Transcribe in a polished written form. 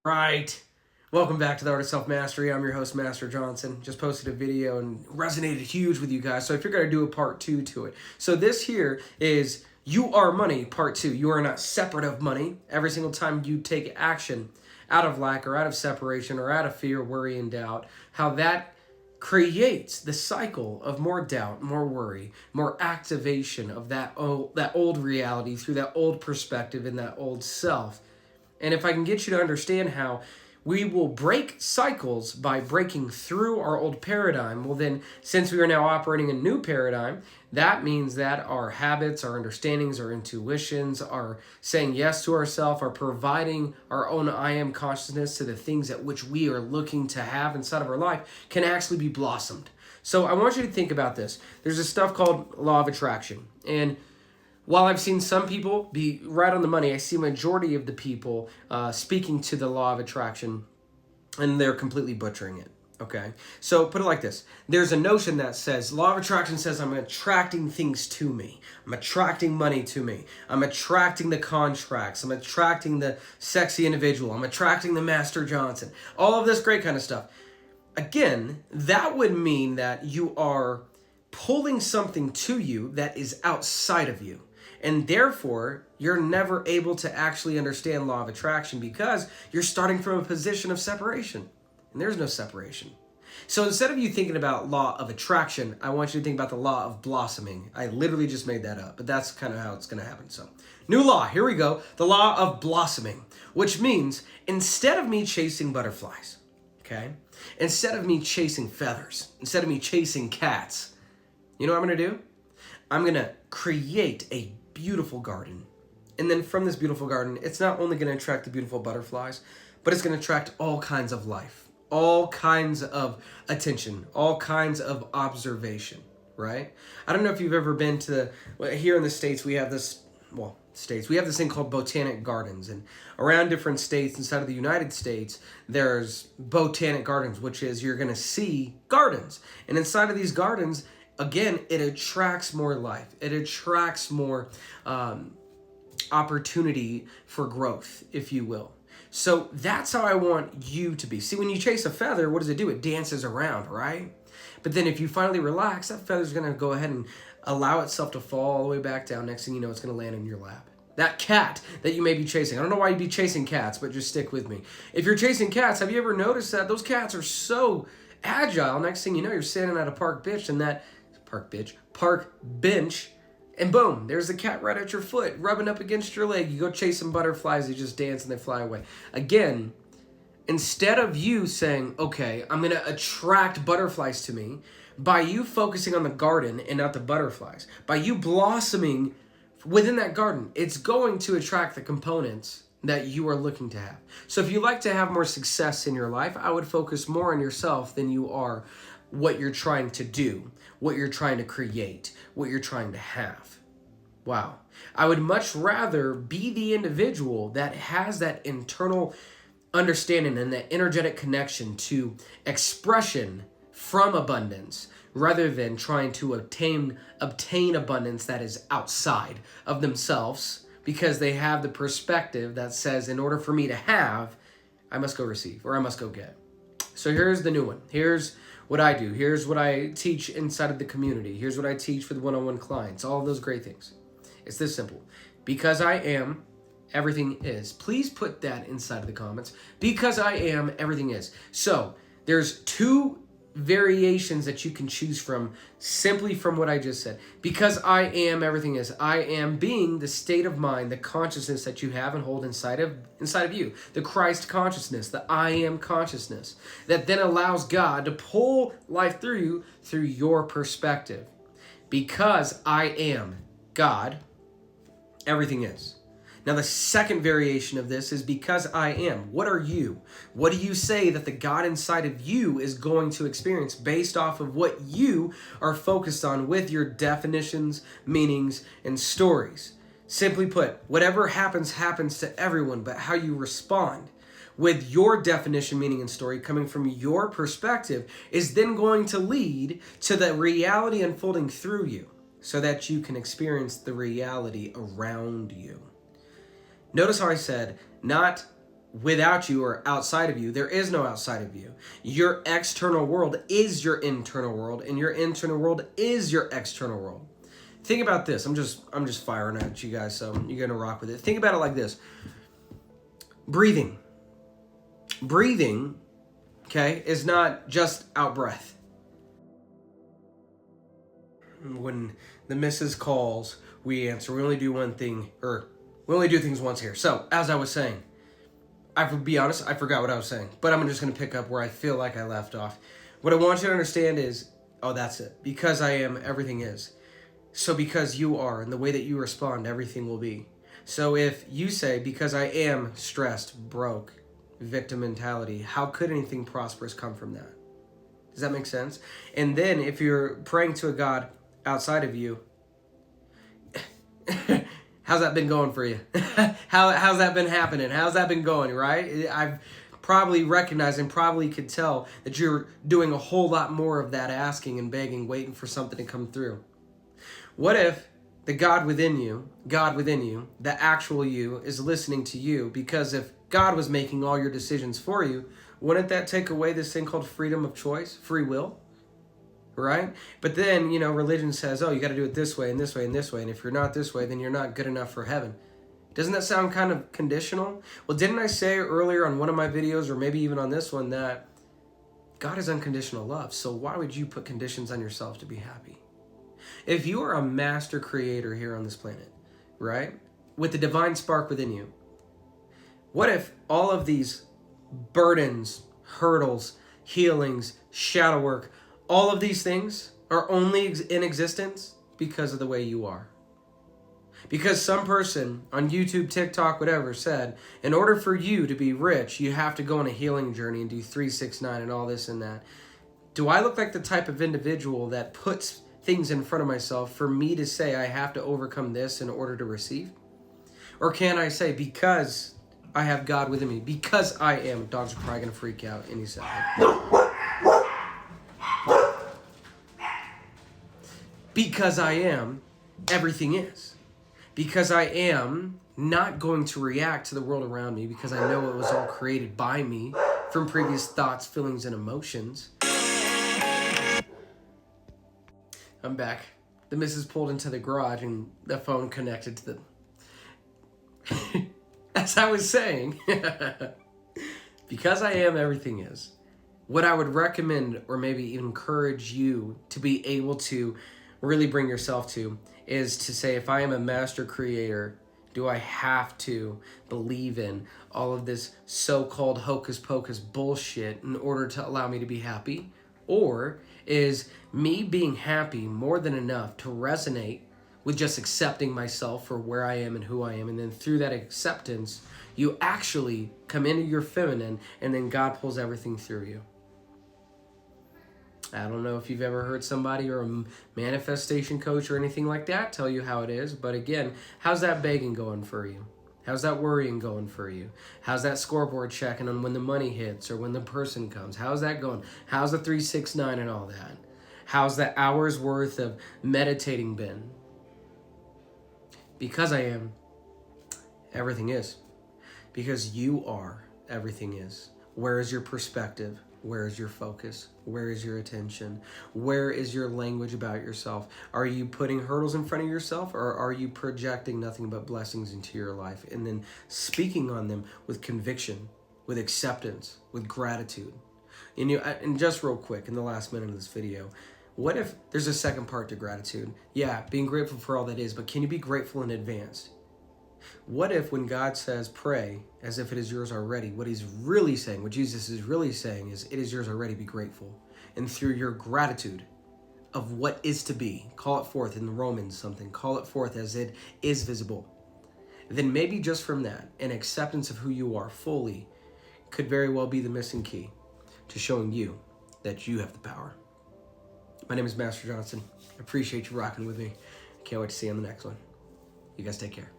Right. Welcome back to the Art of Self-Mastery. I'm your host, Master Johnson. Just posted a video and resonated huge with you guys. So if you're going to do a part 2 to it. So this here is You Are Money, part 2. You are not separate of money. Every single time you take action out of lack or out of separation or out of fear, worry, and doubt, how that creates the cycle of more doubt, more worry, more activation of that old reality through that old perspective and that old self. And if I can get you to understand how we will break cycles by breaking through our old paradigm, well then, since we are now operating a new paradigm, that means that our habits, our understandings, our intuitions, our saying yes to ourselves, our providing our own I am consciousness to the things at which we are looking to have inside of our life can actually be blossomed. So I want you to think about this. There's this stuff called law of attraction. And while I've seen some people be right on the money, I see a majority of the people speaking to the law of attraction, and they're completely butchering it, okay? So put it like this. There's a notion that says, law of attraction says I'm attracting things to me. I'm attracting money to me. I'm attracting the contracts. I'm attracting the sexy individual. I'm attracting the Master Johnson. All of this great kind of stuff. Again, that would mean that you are pulling something to you that is outside of you. And therefore, you're never able to actually understand law of attraction because you're starting from a position of separation. And there's no separation. So instead of you thinking about law of attraction, I want you to think about the law of blossoming. I literally just made that up, but that's kind of how it's going to happen. So, new law, here we go. The law of blossoming, which means instead of me chasing butterflies, okay? Instead of me chasing feathers, instead of me chasing cats, you know what I'm going to do? I'm going to create a beautiful garden. And then from this beautiful garden, it's not only going to attract the beautiful butterflies, but it's going to attract all kinds of life, all kinds of attention, all kinds of observation, right? I don't know if you've ever been to, here in the States, we have this, we have this thing called botanic gardens. And around different states inside of the United States, there's botanic gardens, which is you're going to see gardens. And inside of these gardens, again, it attracts more life. It attracts more opportunity for growth, if you will. So that's how I want you to be. See, when you chase a feather, what does it do? It dances around, right? But then if you finally relax, that feather's going to go ahead and allow itself to fall all the way back down. Next thing you know, it's going to land in your lap. That cat that you may be chasing. I don't know why you'd be chasing cats, but just stick with me. If you're chasing cats, have you ever noticed that those cats are so agile? Next thing you know, you're standing at a park bench, and boom, there's the cat right at your foot, rubbing up against your leg. You go chase some butterflies, they just dance and they fly away. Again, instead of you saying, okay, I'm going to attract butterflies to me, by you focusing on the garden and not the butterflies, by you blossoming within that garden, it's going to attract the components that you are looking to have. So if you like to have more success in your life, I would focus more on yourself than you are what you're trying to do, what you're trying to create, what you're trying to have. Wow. I would much rather be the individual that has that internal understanding and that energetic connection to expression from abundance rather than trying to obtain abundance that is outside of themselves because they have the perspective that says in order for me to have, I must go receive or I must go get. So here's the new one. Here's what I do. Here's what I teach inside of the community. Here's what I teach for the one-on-one clients. All of those great things. It's this simple. Because I am, everything is. Please put that inside of the comments. Because I am, everything is. So there's two variations that you can choose from simply from what I just said. Because I am, everything is. I am being the state of mind, the consciousness that you have and hold inside of you. The Christ consciousness, the I am consciousness that then allows God to pull life through you through your perspective. Because I am God, everything is. Now, the second variation of this is because I am. What are you? What do you say that the God inside of you is going to experience based off of what you are focused on with your definitions, meanings, and stories? Simply put, whatever happens, happens to everyone, but how you respond with your definition, meaning, and story coming from your perspective is then going to lead to the reality unfolding through you so that you can experience the reality around you. Notice how I said, not without you or outside of you. There is no outside of you. Your external world is your internal world, and your internal world is your external world. Think about this. I'm just firing at you guys, so you're gonna rock with it. Think about it like this. Breathing, okay, is not just out breath. When the missus calls, we answer. We only do one thing, or we only do things once here. So, as I was saying, I will be honest, I forgot what I was saying, but I'm just going to pick up where I feel like I left off. What I want you to understand is, oh, that's it. Because I am, everything is. So because you are, and the way that you respond, everything will be. So if you say, because I am stressed, broke, victim mentality, how could anything prosperous come from that? Does that make sense? And then if you're praying to a God outside of you, how's that been going for you? How's that been happening? How's that been going, right? I've probably recognized and probably could tell that you're doing a whole lot more of that asking and begging, waiting for something to come through. What if the God within you, the actual you, is listening to you? Because if God was making all your decisions for you, wouldn't that take away this thing called freedom of choice, free will? Right? But then, religion says, oh, you got to do it this way and this way and this way. And if you're not this way, then you're not good enough for heaven. Doesn't that sound kind of conditional? Well, didn't I say earlier on one of my videos, or maybe even on this one, that God is unconditional love. So why would you put conditions on yourself to be happy? If you are a master creator here on this planet, right? With the divine spark within you, what if all of these burdens, hurdles, healings, shadow work, all of these things are only in existence because of the way you are? Because some person on YouTube, TikTok, whatever said, in order for you to be rich, you have to go on a healing journey and do 369 and all this and that. Do I look like the type of individual that puts things in front of myself for me to say I have to overcome this in order to receive? Or can I say, because I have God within me, because I am, dogs are probably going to freak out any second. Because I am, everything is. Because I am not going to react to the world around me, because I know it was all created by me from previous thoughts, feelings, and emotions. I'm back. The missus pulled into the garage and the phone connected to the... As I was saying, because I am, everything is. What I would recommend, or maybe encourage you to be able to really bring yourself to, is to say, if I am a master creator, do I have to believe in all of this so-called hocus pocus bullshit in order to allow me to be happy? Or is me being happy more than enough to resonate with just accepting myself for where I am and who I am? And then through that acceptance, you actually come into your feminine, and then God pulls everything through you. I don't know if you've ever heard somebody or a manifestation coach or anything like that tell you how it is. But again, how's that begging going for you? How's that worrying going for you? How's that scoreboard checking on when the money hits or when the person comes? How's that going? How's the 369 and all that? How's the hours worth of meditating been? Because I am, everything is. Because you are, everything is. Where is your perspective? Where is your focus? Where is your attention? Where is your language about yourself? Are you putting hurdles in front of yourself, or are you projecting nothing but blessings into your life and then speaking on them with conviction, with acceptance, with gratitude? And just real quick, in the last minute of this video, what if there's a second part to gratitude? Yeah, being grateful for all that is, but can you be grateful in advance? What if when God says pray as if it is yours already, what he's really saying, what Jesus is really saying is, it is yours already, be grateful. And through your gratitude of what is to be, call it forth in Romans something, call it forth as it is visible. Then maybe just from that, an acceptance of who you are fully could very well be the missing key to showing you that you have the power. My name is Master Johnson. I appreciate you rocking with me. Can't wait to see you on the next one. You guys take care.